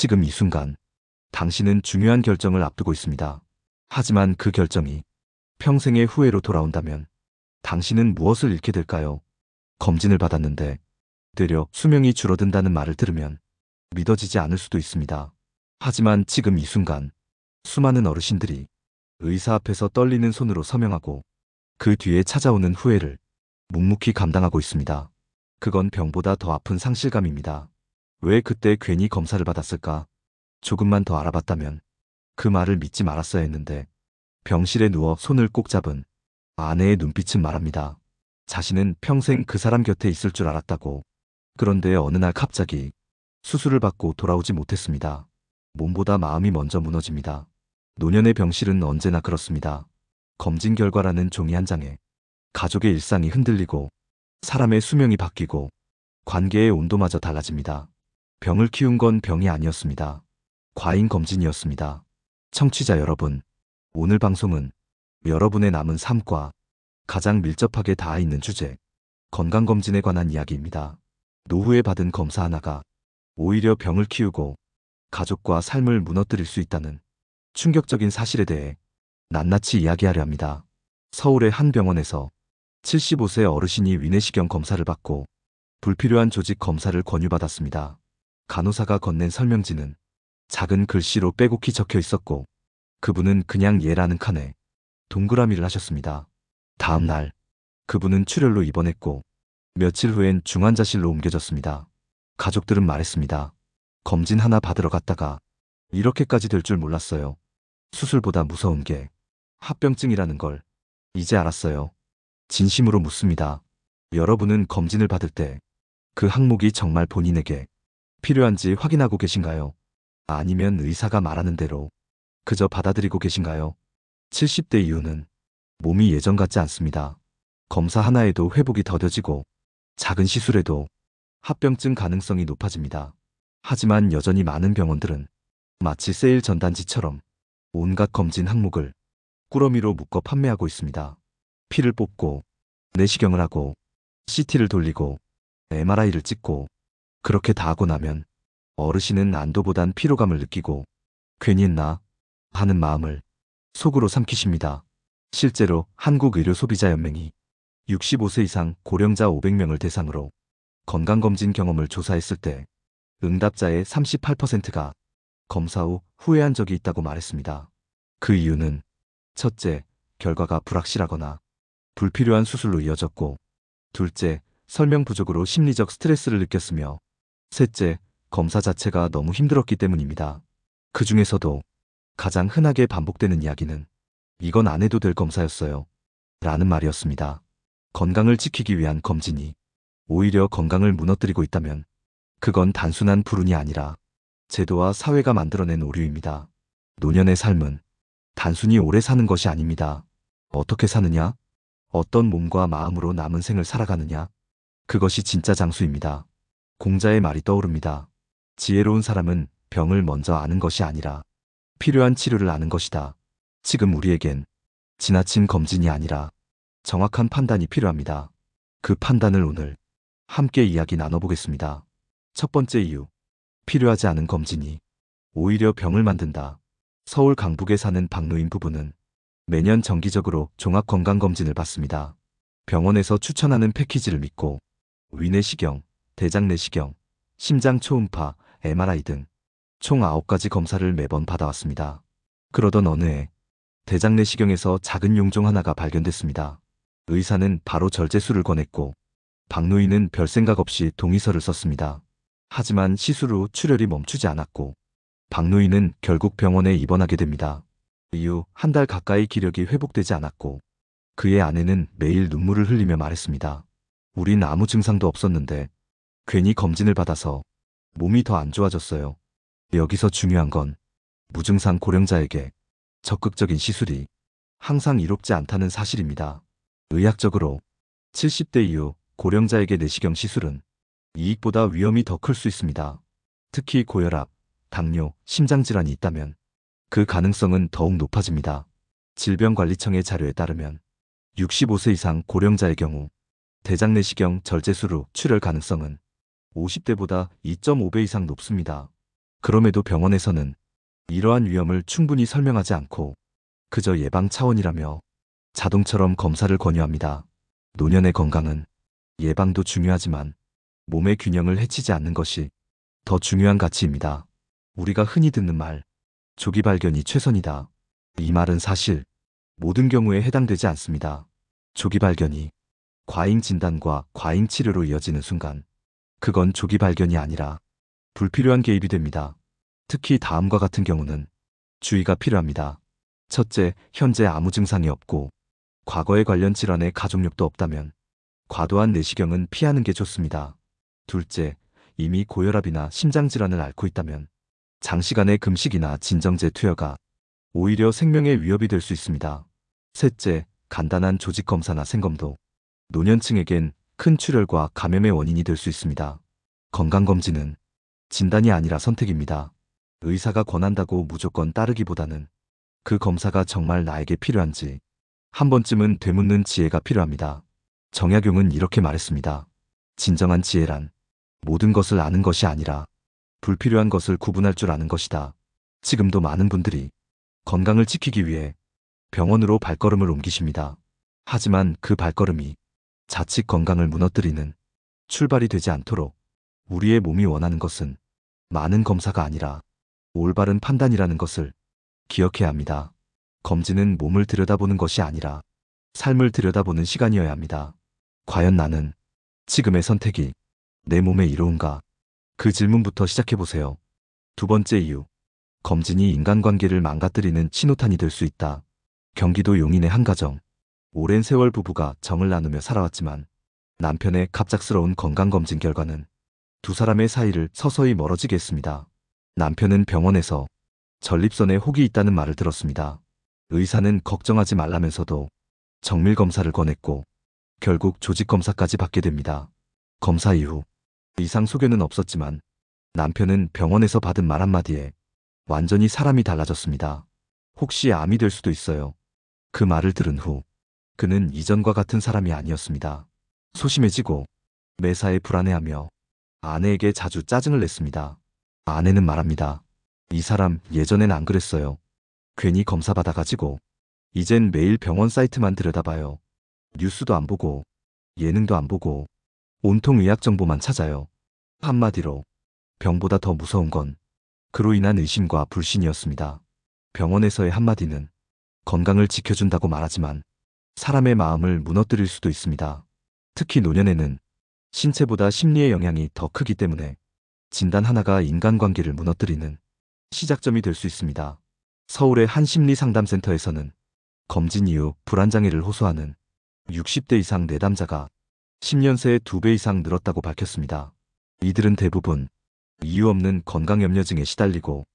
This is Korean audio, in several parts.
지금 이 순간 당신은 중요한 결정을 앞두고 있습니다. 하지만 그 결정이 평생의 후회로 돌아온다면 당신은 무엇을 잃게 될까요? 검진을 받았는데 되려 수명이 줄어든다는 말을 들으면 믿어지지 않을 수도 있습니다. 하지만 지금 이 순간 수많은 어르신들이 의사 앞에서 떨리는 손으로 서명하고 그 뒤에 찾아오는 후회를 묵묵히 감당하고 있습니다. 그건 병보다 더 아픈 상실감입니다. 왜 그때 괜히 검사를 받았을까? 조금만 더 알아봤다면 그 말을 믿지 말았어야 했는데. 병실에 누워 손을 꼭 잡은 아내의 눈빛은 말합니다. 자신은 평생 그 사람 곁에 있을 줄 알았다고. 그런데 어느 날 갑자기 수술을 받고 돌아오지 못했습니다. 몸보다 마음이 먼저 무너집니다. 노년의 병실은 언제나 그렇습니다. 검진 결과라는 종이 한 장에 가족의 일상이 흔들리고 사람의 수명이 바뀌고 관계의 온도마저 달라집니다. 병을 키운 건 병이 아니었습니다. 과잉 검진이었습니다. 청취자 여러분, 오늘 방송은 여러분의 남은 삶과 가장 밀접하게 닿아 있는 주제, 건강검진에 관한 이야기입니다. 노후에 받은 검사 하나가 오히려 병을 키우고 가족과 삶을 무너뜨릴 수 있다는 충격적인 사실에 대해 낱낱이 이야기하려 합니다. 서울의 한 병원에서 75세 어르신이 위내시경 검사를 받고 불필요한 조직 검사를 권유받았습니다. 간호사가 건넨 설명지는 작은 글씨로 빼곡히 적혀 있었고 그분은 그냥 예라는 칸에 동그라미를 하셨습니다. 다음 날 그분은 출혈로 입원했고 며칠 후엔 중환자실로 옮겨졌습니다. 가족들은 말했습니다. 검진 하나 받으러 갔다가 이렇게까지 될 줄 몰랐어요. 수술보다 무서운 게 합병증이라는 걸 이제 알았어요. 진심으로 묻습니다. 여러분은 검진을 받을 때 그 항목이 정말 본인에게 필요한지 확인하고 계신가요? 아니면 의사가 말하는 대로 그저 받아들이고 계신가요? 70대 이후는 몸이 예전 같지 않습니다. 검사 하나에도 회복이 더뎌지고 작은 시술에도 합병증 가능성이 높아집니다. 하지만 여전히 많은 병원들은 마치 세일 전단지처럼 온갖 검진 항목을 꾸러미로 묶어 판매하고 있습니다. 피를 뽑고 내시경을 하고 CT를 돌리고 MRI를 찍고 그렇게 다 하고 나면 어르신은 안도보단 피로감을 느끼고 괜히 했나 하는 마음을 속으로 삼키십니다. 실제로 한국의료소비자연맹이 65세 이상 고령자 500명을 대상으로 건강검진 경험을 조사했을 때 응답자의 38%가 검사 후 후회한 적이 있다고 말했습니다. 그 이유는 첫째, 결과가 불확실하거나 불필요한 수술로 이어졌고, 둘째, 설명 부족으로 심리적 스트레스를 느꼈으며, 셋째, 검사 자체가 너무 힘들었기 때문입니다. 그 중에서도 가장 흔하게 반복되는 이야기는 이건 안 해도 될 검사였어요 라는 말이었습니다. 건강을 지키기 위한 검진이 오히려 건강을 무너뜨리고 있다면 그건 단순한 불운이 아니라 제도와 사회가 만들어낸 오류입니다. 노년의 삶은 단순히 오래 사는 것이 아닙니다. 어떻게 사느냐? 어떤 몸과 마음으로 남은 생을 살아가느냐? 그것이 진짜 장수입니다. 공자의 말이 떠오릅니다. 지혜로운 사람은 병을 먼저 아는 것이 아니라 필요한 치료를 아는 것이다. 지금 우리에겐 지나친 검진이 아니라 정확한 판단이 필요합니다. 그 판단을 오늘 함께 이야기 나눠보겠습니다. 첫 번째 이유, 필요하지 않은 검진이 오히려 병을 만든다. 서울 강북에 사는 박노인 부부는 매년 정기적으로 종합건강검진을 받습니다. 병원에서 추천하는 패키지를 믿고 위내시경, 대장내시경, 심장 초음파, MRI 등 총 9가지 검사를 매번 받아왔습니다. 그러던 어느 해 대장내시경에서 작은 용종 하나가 발견됐습니다. 의사는 바로 절제술을 권했고 박노인은 별 생각 없이 동의서를 썼습니다. 하지만 시술 후 출혈이 멈추지 않았고 박노인은 결국 병원에 입원하게 됩니다. 이후 한 달 가까이 기력이 회복되지 않았고 그의 아내는 매일 눈물을 흘리며 말했습니다. 우린 아무 증상도 없었는데 괜히 검진을 받아서 몸이 더 안 좋아졌어요. 여기서 중요한 건 무증상 고령자에게 적극적인 시술이 항상 이롭지 않다는 사실입니다. 의학적으로 70대 이후 고령자에게 내시경 시술은 이익보다 위험이 더 클 수 있습니다. 특히 고혈압, 당뇨, 심장질환이 있다면 그 가능성은 더욱 높아집니다. 질병관리청의 자료에 따르면 65세 이상 고령자의 경우 대장내시경 절제술 후 출혈 가능성은 50대보다 2.5배 이상 높습니다. 그럼에도 병원에서는 이러한 위험을 충분히 설명하지 않고 그저 예방 차원이라며 자동처럼 검사를 권유합니다. 노년의 건강은 예방도 중요하지만 몸의 균형을 해치지 않는 것이 더 중요한 가치입니다. 우리가 흔히 듣는 말, 조기 발견이 최선이다. 이 말은 사실 모든 경우에 해당되지 않습니다. 조기 발견이 과잉 진단과 과잉 치료로 이어지는 순간, 그건 조기 발견이 아니라 불필요한 개입이 됩니다. 특히 다음과 같은 경우는 주의가 필요합니다. 첫째, 현재 아무 증상이 없고 과거에 관련 질환의 가족력도 없다면 과도한 내시경은 피하는 게 좋습니다. 둘째, 이미 고혈압이나 심장질환을 앓고 있다면 장시간의 금식이나 진정제 투여가 오히려 생명의 위협이 될 수 있습니다. 셋째, 간단한 조직 검사나 생검도 노년층에겐 큰 출혈과 감염의 원인이 될 수 있습니다. 건강검진은 진단이 아니라 선택입니다. 의사가 권한다고 무조건 따르기보다는 그 검사가 정말 나에게 필요한지 한 번쯤은 되묻는 지혜가 필요합니다. 정약용은 이렇게 말했습니다. 진정한 지혜란 모든 것을 아는 것이 아니라 불필요한 것을 구분할 줄 아는 것이다. 지금도 많은 분들이 건강을 지키기 위해 병원으로 발걸음을 옮기십니다. 하지만 그 발걸음이 자칫 건강을 무너뜨리는 출발이 되지 않도록 우리의 몸이 원하는 것은 많은 검사가 아니라 올바른 판단이라는 것을 기억해야 합니다. 검진은 몸을 들여다보는 것이 아니라 삶을 들여다보는 시간이어야 합니다. 과연 나는 지금의 선택이 내 몸에 이로운가? 그 질문부터 시작해보세요. 두 번째 이유, 검진이 인간관계를 망가뜨리는 신호탄이 될 수 있다. 경기도 용인의 한 가정. 오랜 세월 부부가 정을 나누며 살아왔지만 남편의 갑작스러운 건강검진 결과는 두 사람의 사이를 서서히 멀어지게 했습니다. 남편은 병원에서 전립선에 혹이 있다는 말을 들었습니다. 의사는 걱정하지 말라면서도 정밀검사를 권했고 결국 조직검사까지 받게 됩니다. 검사 이후 이상 소견은 없었지만 남편은 병원에서 받은 말 한마디에 완전히 사람이 달라졌습니다. 혹시 암이 될 수도 있어요. 그 말을 들은 후 그는 이전과 같은 사람이 아니었습니다. 소심해지고 매사에 불안해하며 아내에게 자주 짜증을 냈습니다. 아내는 말합니다. 이 사람 예전엔 안 그랬어요. 괜히 검사 받아가지고 이젠 매일 병원 사이트만 들여다봐요. 뉴스도 안 보고 예능도 안 보고 온통 의학 정보만 찾아요. 한마디로 병보다 더 무서운 건 그로 인한 의심과 불신이었습니다. 병원에서의 한마디는 건강을 지켜준다고 말하지만 사람의 마음을 무너뜨릴 수도 있습니다. 특히 노년에는 신체보다 심리의 영향이 더 크기 때문에 진단 하나가 인간관계를 무너뜨리는 시작점이 될 수 있습니다. 서울의 한 심리상담센터에서는 검진 이후 불안장애를 호소하는 60대 이상 내담자가 10년 새에 2배 이상 늘었다고 밝혔습니다. 이들은 대부분 이유 없는 건강염려증에 시달리고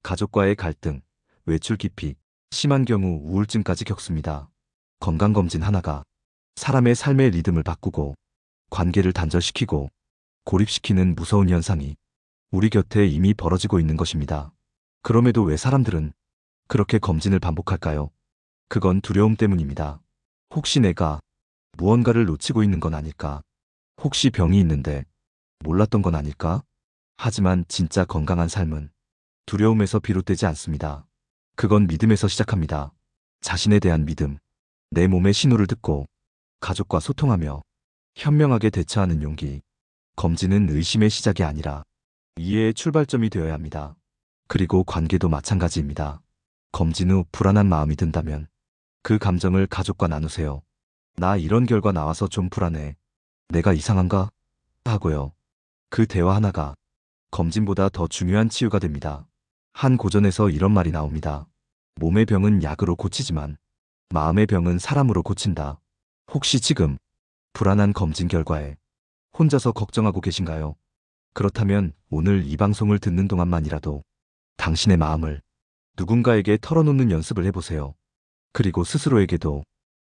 가족과의 갈등, 외출 기피, 심한 경우 우울증까지 겪습니다. 건강검진 하나가 사람의 삶의 리듬을 바꾸고 관계를 단절시키고 고립시키는 무서운 현상이 우리 곁에 이미 벌어지고 있는 것입니다. 그럼에도 왜 사람들은 그렇게 검진을 반복할까요? 그건 두려움 때문입니다. 혹시 내가 무언가를 놓치고 있는 건 아닐까? 혹시 병이 있는데 몰랐던 건 아닐까? 하지만 진짜 건강한 삶은 두려움에서 비롯되지 않습니다. 그건 믿음에서 시작합니다. 자신에 대한 믿음, 내 몸의 신호를 듣고 가족과 소통하며 현명하게 대처하는 용기. 검진은 의심의 시작이 아니라 이해의 출발점이 되어야 합니다. 그리고 관계도 마찬가지입니다. 검진 후 불안한 마음이 든다면 그 감정을 가족과 나누세요. 나 이런 결과 나와서 좀 불안해. 내가 이상한가? 하고요. 그 대화 하나가 검진보다 더 중요한 치유가 됩니다. 한 고전에서 이런 말이 나옵니다. 몸의 병은 약으로 고치지만 마음의 병은 사람으로 고친다. 혹시 지금 불안한 검진 결과에 혼자서 걱정하고 계신가요? 그렇다면 오늘 이 방송을 듣는 동안만이라도 당신의 마음을 누군가에게 털어놓는 연습을 해보세요. 그리고 스스로에게도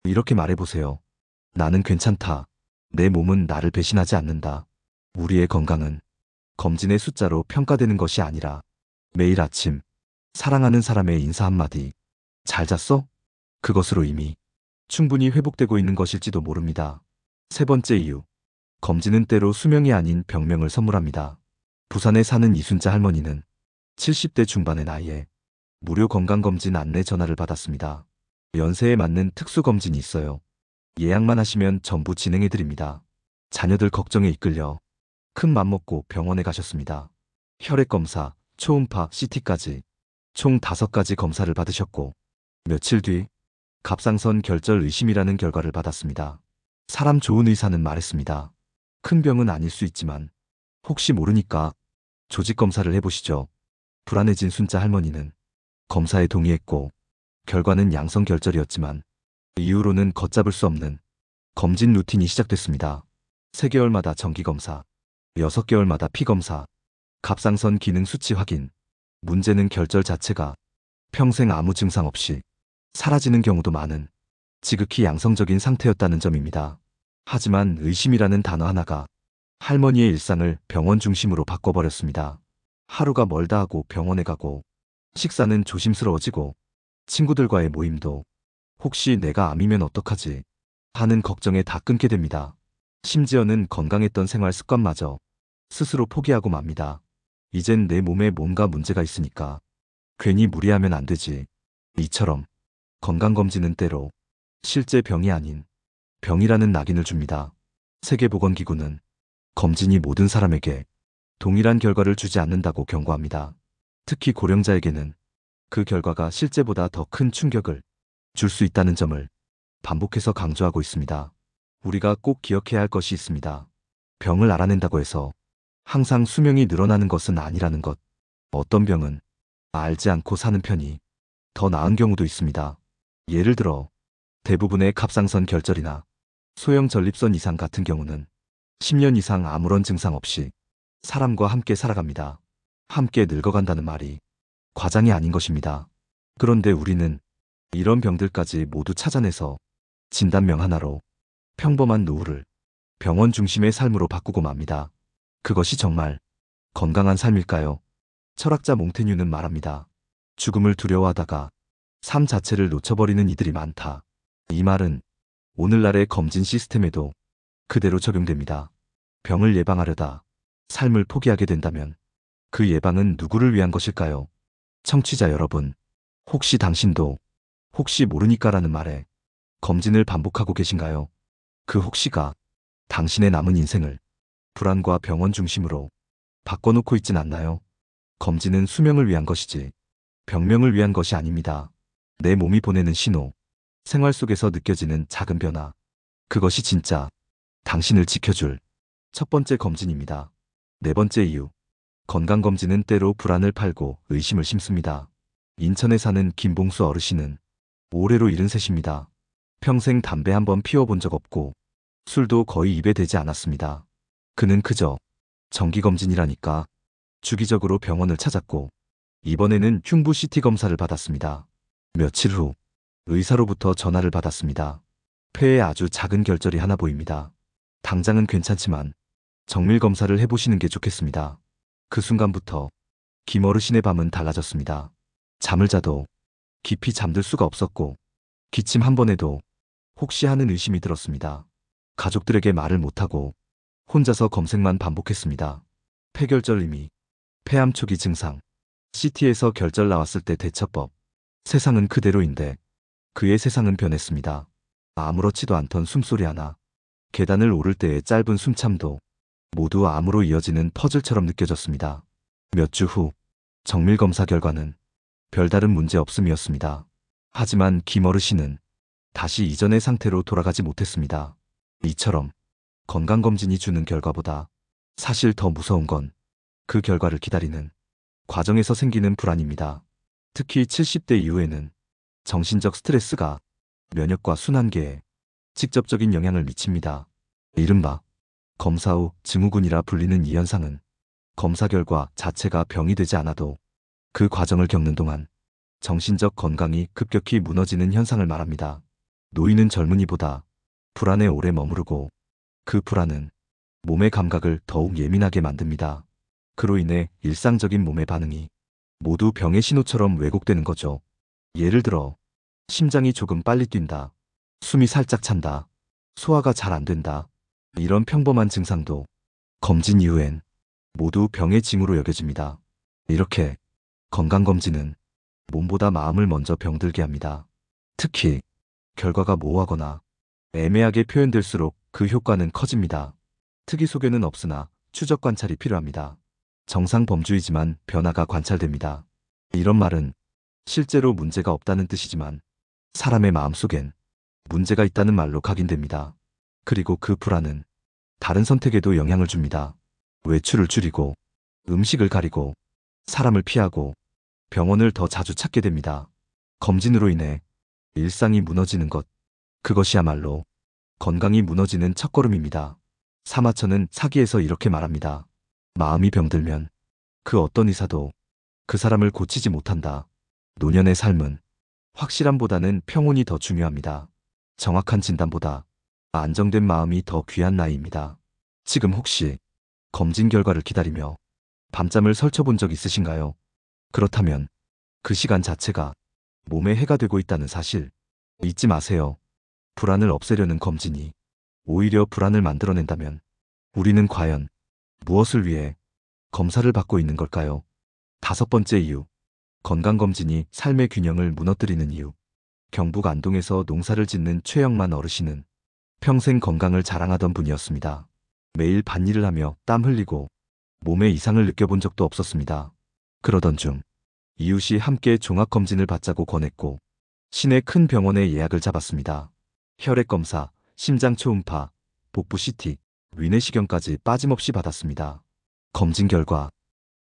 이렇게 말해보세요. 나는 괜찮다. 내 몸은 나를 배신하지 않는다. 우리의 건강은 검진의 숫자로 평가되는 것이 아니라 매일 아침 사랑하는 사람의 인사 한마디, 잘 잤어? 그것으로 이미 충분히 회복되고 있는 것일지도 모릅니다. 세 번째 이유, 검진은 때로 수명이 아닌 병명을 선물합니다. 부산에 사는 이순자 할머니는 70대 중반의 나이에 무료 건강검진 안내 전화를 받았습니다. 연세에 맞는 특수검진이 있어요. 예약만 하시면 전부 진행해드립니다. 자녀들 걱정에 이끌려 큰 맘 먹고 병원에 가셨습니다. 혈액검사, 초음파, CT까지 총 5가지 검사를 받으셨고 며칠 뒤 갑상선 결절 의심이라는 결과를 받았습니다. 사람 좋은 의사는 말했습니다. 큰 병은 아닐 수 있지만 혹시 모르니까 조직검사를 해보시죠. 불안해진 순자 할머니는 검사에 동의했고 결과는 양성결절이었지만 이후로는 걷잡을 수 없는 검진 루틴이 시작됐습니다. 3개월마다 정기검사, 6개월마다 피검사, 갑상선 기능 수치 확인. 문제는 결절 자체가 평생 아무 증상 없이 사라지는 경우도 많은 지극히 양성적인 상태였다는 점입니다. 하지만 의심이라는 단어 하나가 할머니의 일상을 병원 중심으로 바꿔버렸습니다. 하루가 멀다 하고 병원에 가고 식사는 조심스러워지고 친구들과의 모임도 혹시 내가 암이면 어떡하지 하는 걱정에 다 끊게 됩니다. 심지어는 건강했던 생활 습관마저 스스로 포기하고 맙니다. 이젠 내 몸에 뭔가 문제가 있으니까 괜히 무리하면 안 되지. 이처럼 건강검진은 때로 실제 병이 아닌 병이라는 낙인을 줍니다. 세계보건기구는 검진이 모든 사람에게 동일한 결과를 주지 않는다고 경고합니다. 특히 고령자에게는 그 결과가 실제보다 더 큰 충격을 줄 수 있다는 점을 반복해서 강조하고 있습니다. 우리가 꼭 기억해야 할 것이 있습니다. 병을 알아낸다고 해서 항상 수명이 늘어나는 것은 아니라는 것. 어떤 병은 알지 않고 사는 편이 더 나은 경우도 있습니다. 예를 들어 대부분의 갑상선 결절이나 소형 전립선 이상 같은 경우는 10년 이상 아무런 증상 없이 사람과 함께 살아갑니다. 함께 늙어간다는 말이 과장이 아닌 것입니다. 그런데 우리는 이런 병들까지 모두 찾아내서 진단명 하나로 평범한 노후를 병원 중심의 삶으로 바꾸고 맙니다. 그것이 정말 건강한 삶일까요? 철학자 몽테뉴는 말합니다. 죽음을 두려워하다가 삶 자체를 놓쳐버리는 이들이 많다. 이 말은 오늘날의 검진 시스템에도 그대로 적용됩니다. 병을 예방하려다 삶을 포기하게 된다면 그 예방은 누구를 위한 것일까요? 청취자 여러분, 혹시 당신도 혹시 모르니까라는 말에 검진을 반복하고 계신가요? 그 혹시가 당신의 남은 인생을 불안과 병원 중심으로 바꿔놓고 있진 않나요? 검진은 수명을 위한 것이지 병명을 위한 것이 아닙니다. 내 몸이 보내는 신호, 생활 속에서 느껴지는 작은 변화, 그것이 진짜 당신을 지켜줄 첫 번째 검진입니다. 네 번째 이유, 건강검진은 때로 불안을 팔고 의심을 심습니다. 인천에 사는 김봉수 어르신은 올해로 73입니다. 평생 담배 한 번 피워본 적 없고 술도 거의 입에 대지 않았습니다. 그는 그저 정기검진이라니까 주기적으로 병원을 찾았고 이번에는 흉부 CT 검사를 받았습니다. 며칠 후 의사로부터 전화를 받았습니다. 폐에 아주 작은 결절이 하나 보입니다. 당장은 괜찮지만 정밀 검사를 해보시는 게 좋겠습니다. 그 순간부터 김어르신의 밤은 달라졌습니다. 잠을 자도 깊이 잠들 수가 없었고 기침 한 번 해도 혹시 하는 의심이 들었습니다. 가족들에게 말을 못하고 혼자서 검색만 반복했습니다. 폐결절 의미, 폐암 초기 증상, CT에서 결절 나왔을 때 대처법. 세상은 그대로인데 그의 세상은 변했습니다. 아무렇지도 않던 숨소리 하나, 계단을 오를 때의 짧은 숨참도 모두 암으로 이어지는 퍼즐처럼 느껴졌습니다. 몇 주 후 정밀 검사 결과는 별다른 문제 없음이었습니다. 하지만 김어르신은 다시 이전의 상태로 돌아가지 못했습니다. 이처럼 건강검진이 주는 결과보다 사실 더 무서운 건 그 결과를 기다리는 과정에서 생기는 불안입니다. 특히 70대 이후에는 정신적 스트레스가 면역과 순환계에 직접적인 영향을 미칩니다. 이른바 검사 후 증후군이라 불리는 이 현상은 검사 결과 자체가 병이 되지 않아도 그 과정을 겪는 동안 정신적 건강이 급격히 무너지는 현상을 말합니다. 노인은 젊은이보다 불안에 오래 머무르고 그 불안은 몸의 감각을 더욱 예민하게 만듭니다. 그로 인해 일상적인 몸의 반응이 모두 병의 신호처럼 왜곡되는 거죠. 예를 들어 심장이 조금 빨리 뛴다, 숨이 살짝 찬다, 소화가 잘 안 된다. 이런 평범한 증상도 검진 이후엔 모두 병의 징후로 여겨집니다. 이렇게 건강검진은 몸보다 마음을 먼저 병들게 합니다. 특히 결과가 모호하거나 애매하게 표현될수록 그 효과는 커집니다. 특이 소견은 없으나 추적 관찰이 필요합니다. 정상 범주이지만 변화가 관찰됩니다. 이런 말은 실제로 문제가 없다는 뜻이지만 사람의 마음속엔 문제가 있다는 말로 각인됩니다. 그리고 그 불안은 다른 선택에도 영향을 줍니다. 외출을 줄이고 음식을 가리고 사람을 피하고 병원을 더 자주 찾게 됩니다. 검진으로 인해 일상이 무너지는 것, 그것이야말로 건강이 무너지는 첫걸음입니다. 사마천은 사기에서 이렇게 말합니다. 마음이 병들면 그 어떤 의사도 그 사람을 고치지 못한다. 노년의 삶은 확실함보다는 평온이 더 중요합니다. 정확한 진단보다 안정된 마음이 더 귀한 나이입니다. 지금 혹시 검진 결과를 기다리며 밤잠을 설쳐본 적 있으신가요? 그렇다면 그 시간 자체가 몸에 해가 되고 있다는 사실 잊지 마세요. 불안을 없애려는 검진이 오히려 불안을 만들어낸다면 우리는 과연 무엇을 위해 검사를 받고 있는 걸까요? 5번째 이유. 건강검진이 삶의 균형을 무너뜨리는 이유. 경북 안동에서 농사를 짓는 최영만 어르신은 평생 건강을 자랑하던 분이었습니다. 매일 밭일을 하며 땀 흘리고 몸에 이상을 느껴본 적도 없었습니다. 그러던 중 이웃이 함께 종합검진을 받자고 권했고 시내 큰 병원에 예약을 잡았습니다. 혈액검사, 심장 초음파, 복부 CT, 위내시경까지 빠짐없이 받았습니다. 검진 결과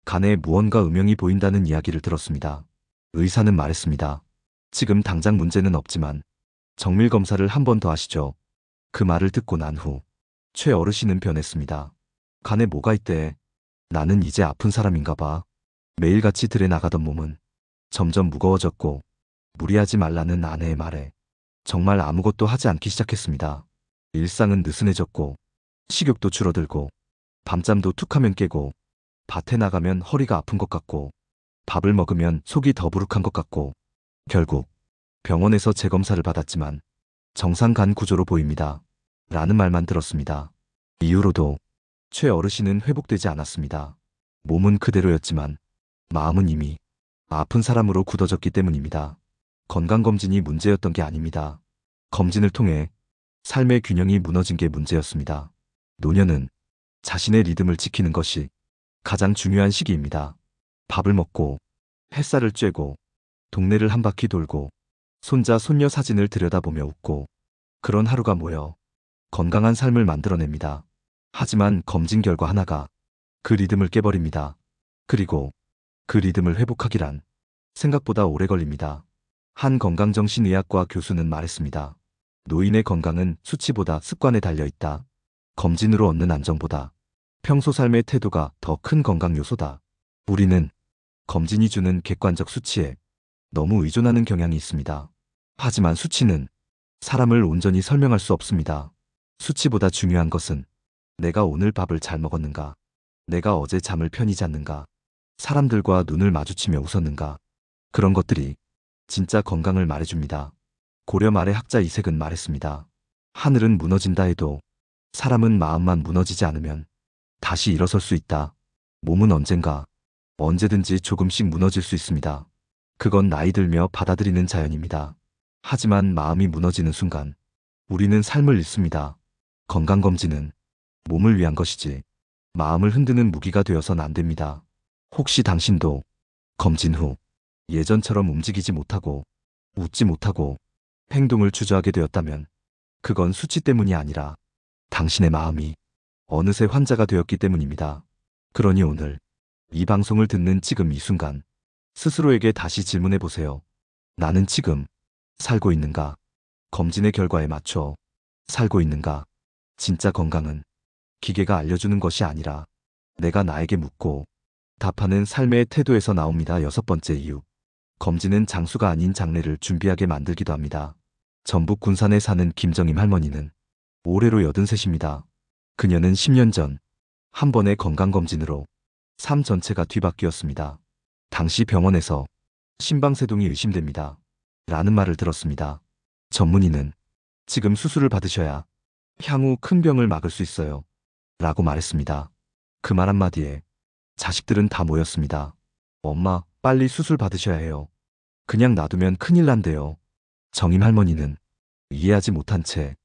간에 무언가 음영이 보인다는 이야기를 들었습니다. 의사는 말했습니다. 지금 당장 문제는 없지만 정밀 검사를 한 번 더 하시죠. 그 말을 듣고 난 후 최 어르신은 변했습니다. 간에 뭐가 있대? 나는 이제 아픈 사람인가 봐. 매일같이 들에 나가던 몸은 점점 무거워졌고 무리하지 말라는 아내의 말에 정말 아무것도 하지 않기 시작했습니다. 일상은 느슨해졌고 식욕도 줄어들고 밤잠도 툭하면 깨고 밭에 나가면 허리가 아픈 것 같고 밥을 먹으면 속이 더부룩한 것 같고 결국 병원에서 재검사를 받았지만 정상 간 구조로 보입니다. 라는 말만 들었습니다. 이후로도 최 어르신은 회복되지 않았습니다. 몸은 그대로였지만 마음은 이미 아픈 사람으로 굳어졌기 때문입니다. 건강검진이 문제였던 게 아닙니다. 검진을 통해 삶의 균형이 무너진 게 문제였습니다. 노년은 자신의 리듬을 지키는 것이 가장 중요한 시기입니다. 밥을 먹고 햇살을 쬐고 동네를 한 바퀴 돌고 손자 손녀 사진을 들여다보며 웃고 그런 하루가 모여 건강한 삶을 만들어냅니다. 하지만 검진 결과 하나가 그 리듬을 깨버립니다. 그리고 그 리듬을 회복하기란 생각보다 오래 걸립니다. 한 건강정신의학과 교수는 말했습니다. 노인의 건강은 수치보다 습관에 달려있다. 검진으로 얻는 안정보다 평소 삶의 태도가 더 큰 건강 요소다. 우리는 검진이 주는 객관적 수치에 너무 의존하는 경향이 있습니다. 하지만 수치는 사람을 온전히 설명할 수 없습니다. 수치보다 중요한 것은 내가 오늘 밥을 잘 먹었는가, 내가 어제 잠을 편히 잤는가, 사람들과 눈을 마주치며 웃었는가, 그런 것들이 진짜 건강을 말해줍니다. 고려 말의 학자 이색은 말했습니다. 하늘은 무너진다 해도 사람은 마음만 무너지지 않으면 다시 일어설 수 있다. 몸은 언젠가 언제든지 조금씩 무너질 수 있습니다. 그건 나이 들며 받아들이는 자연입니다. 하지만 마음이 무너지는 순간 우리는 삶을 잃습니다. 건강검진은 몸을 위한 것이지 마음을 흔드는 무기가 되어선 안 됩니다. 혹시 당신도 검진 후 예전처럼 움직이지 못하고 웃지 못하고 행동을 주저하게 되었다면 그건 수치 때문이 아니라 당신의 마음이 어느새 환자가 되었기 때문입니다. 그러니 오늘 이 방송을 듣는 지금 이 순간 스스로에게 다시 질문해 보세요. 나는 지금 살고 있는가? 검진의 결과에 맞춰 살고 있는가? 진짜 건강은 기계가 알려주는 것이 아니라 내가 나에게 묻고 답하는 삶의 태도에서 나옵니다. 6번째 이유. 검진은 장수가 아닌 장례를 준비하게 만들기도 합니다. 전북 군산에 사는 김정임 할머니는 올해로 83입니다. 그녀는 10년 전 한 번의 건강검진으로 삶 전체가 뒤바뀌었습니다. 당시 병원에서 심방세동이 의심됩니다. 라는 말을 들었습니다. 전문의는 지금 수술을 받으셔야 향후 큰 병을 막을 수 있어요. 라고 말했습니다. 그 말 한마디에 자식들은 다 모였습니다. 엄마, 빨리 수술 받으셔야 해요. 그냥 놔두면 큰일 난대요. 정임 할머니는 이해하지 못한 채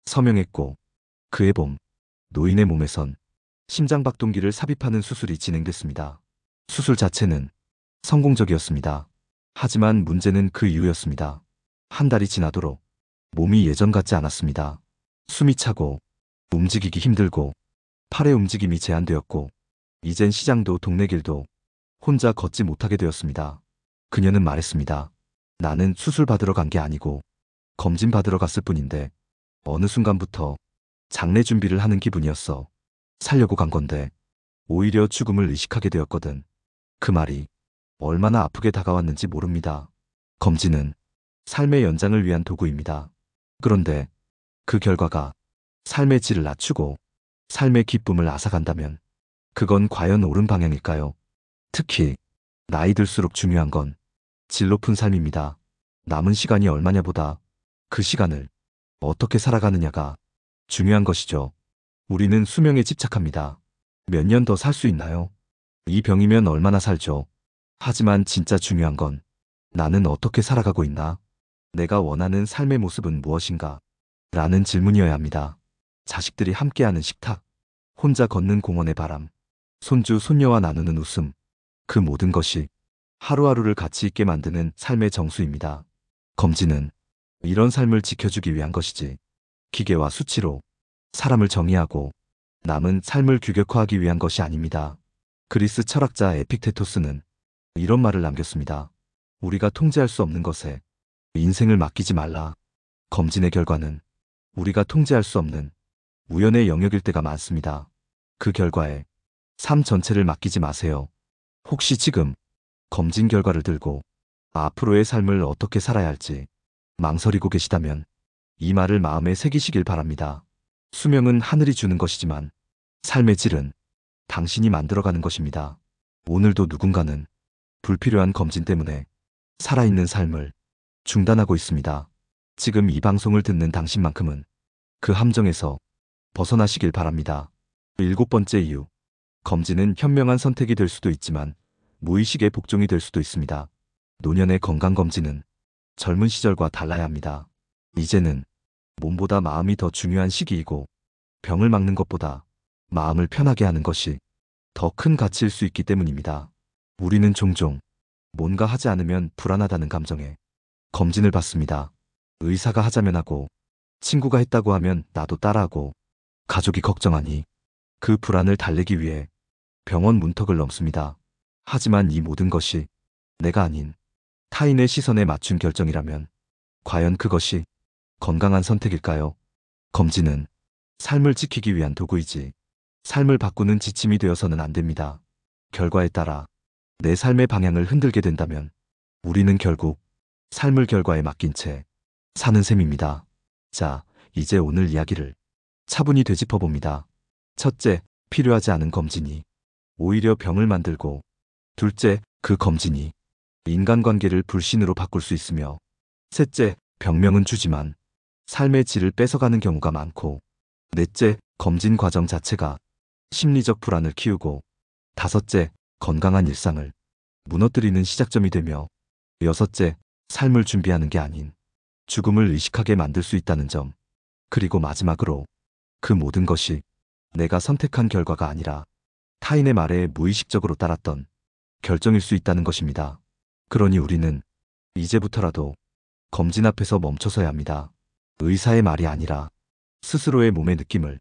서명했고 그해 봄 노인의 몸에선 심장박동기를 삽입하는 수술이 진행됐습니다. 수술 자체는 성공적이었습니다. 하지만 문제는 그 이후였습니다. 한 달이 지나도록 몸이 예전 같지 않았습니다. 숨이 차고 움직이기 힘들고 팔의 움직임이 제한되었고 이젠 시장도 동네 길도 혼자 걷지 못하게 되었습니다. 그녀는 말했습니다. 나는 수술 받으러 간 게 아니고 검진 받으러 갔을 뿐인데 어느 순간부터 장례 준비를 하는 기분이었어. 살려고 간 건데 오히려 죽음을 의식하게 되었거든. 그 말이 얼마나 아프게 다가왔는지 모릅니다. 검진은 삶의 연장을 위한 도구입니다. 그런데 그 결과가 삶의 질을 낮추고 삶의 기쁨을 앗아간다면 그건 과연 옳은 방향일까요? 특히 나이 들수록 중요한 건 질 높은 삶입니다. 남은 시간이 얼마냐보다 그 시간을 어떻게 살아가느냐가 중요한 것이죠. 우리는 수명에 집착합니다. 몇 년 더 살 수 있나요? 이 병이면 얼마나 살죠? 하지만 진짜 중요한 건 나는 어떻게 살아가고 있나? 내가 원하는 삶의 모습은 무엇인가? 라는 질문이어야 합니다. 자식들이 함께하는 식탁, 혼자 걷는 공원의 바람, 손주, 손녀와 나누는 웃음, 그 모든 것이 하루하루를 가치 있게 만드는 삶의 정수입니다. 검진은 이런 삶을 지켜주기 위한 것이지 기계와 수치로 사람을 정의하고 남은 삶을 규격화하기 위한 것이 아닙니다. 그리스 철학자 에픽테토스는 이런 말을 남겼습니다. 우리가 통제할 수 없는 것에 인생을 맡기지 말라. 검진의 결과는 우리가 통제할 수 없는 우연의 영역일 때가 많습니다. 그 결과에 삶 전체를 맡기지 마세요. 혹시 지금 검진 결과를 들고 앞으로의 삶을 어떻게 살아야 할지 망설이고 계시다면 이 말을 마음에 새기시길 바랍니다. 수명은 하늘이 주는 것이지만 삶의 질은 당신이 만들어가는 것입니다. 오늘도 누군가는 불필요한 검진 때문에 살아있는 삶을 중단하고 있습니다. 지금 이 방송을 듣는 당신만큼은 그 함정에서 벗어나시길 바랍니다. 7번째 이유. 검진은 현명한 선택이 될 수도 있지만 무의식의 복종이 될 수도 있습니다. 노년의 건강검진은 젊은 시절과 달라야 합니다. 이제는 몸보다 마음이 더 중요한 시기이고 병을 막는 것보다 마음을 편하게 하는 것이 더 큰 가치일 수 있기 때문입니다. 우리는 종종 뭔가 하지 않으면 불안하다는 감정에 검진을 받습니다. 의사가 하자면 하고 친구가 했다고 하면 나도 따라하고 가족이 걱정하니 그 불안을 달래기 위해 병원 문턱을 넘습니다. 하지만 이 모든 것이 내가 아닌 타인의 시선에 맞춘 결정이라면 과연 그것이 건강한 선택일까요? 검진은 삶을 지키기 위한 도구이지 삶을 바꾸는 지침이 되어서는 안 됩니다. 결과에 따라 내 삶의 방향을 흔들게 된다면 우리는 결국 삶을 결과에 맡긴 채 사는 셈입니다. 자, 이제 오늘 이야기를 차분히 되짚어봅니다. 첫째, 필요하지 않은 검진이 오히려 병을 만들고, 둘째, 그 검진이 인간관계를 불신으로 바꿀 수 있으며, 셋째, 병명은 주지만 삶의 질을 뺏어가는 경우가 많고, 넷째, 검진 과정 자체가 심리적 불안을 키우고, 다섯째, 건강한 일상을 무너뜨리는 시작점이 되며, 여섯째, 삶을 준비하는 게 아닌 죽음을 의식하게 만들 수 있다는 점, 그리고 마지막으로 그 모든 것이 내가 선택한 결과가 아니라 타인의 말에 무의식적으로 따랐던 결정일 수 있다는 것입니다. 그러니 우리는 이제부터라도 검진 앞에서 멈춰서야 합니다. 의사의 말이 아니라 스스로의 몸의 느낌을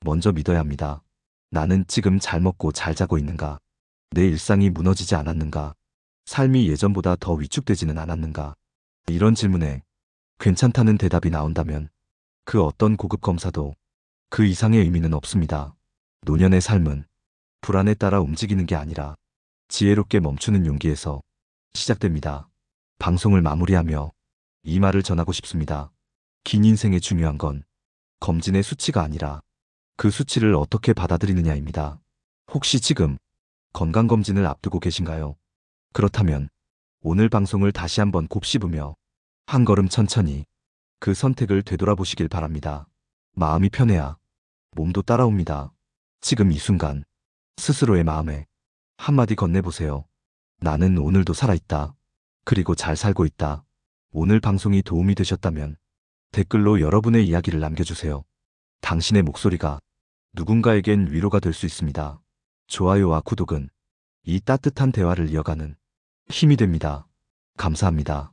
먼저 믿어야 합니다. 나는 지금 잘 먹고 잘 자고 있는가? 내 일상이 무너지지 않았는가? 삶이 예전보다 더 위축되지는 않았는가? 이런 질문에 괜찮다는 대답이 나온다면 그 어떤 고급 검사도 그 이상의 의미는 없습니다. 노년의 삶은 불안에 따라 움직이는 게 아니라 지혜롭게 멈추는 용기에서 시작됩니다. 방송을 마무리하며 이 말을 전하고 싶습니다. 긴 인생에 중요한 건 검진의 수치가 아니라 그 수치를 어떻게 받아들이느냐입니다. 혹시 지금 건강검진을 앞두고 계신가요? 그렇다면 오늘 방송을 다시 한번 곱씹으며 한 걸음 천천히 그 선택을 되돌아보시길 바랍니다. 마음이 편해야 몸도 따라옵니다. 지금 이 순간 스스로의 마음에 한마디 건네보세요. 나는 오늘도 살아있다. 그리고 잘 살고 있다. 오늘 방송이 도움이 되셨다면 댓글로 여러분의 이야기를 남겨주세요. 당신의 목소리가 누군가에겐 위로가 될 수 있습니다. 좋아요와 구독은 이 따뜻한 대화를 이어가는 힘이 됩니다. 감사합니다.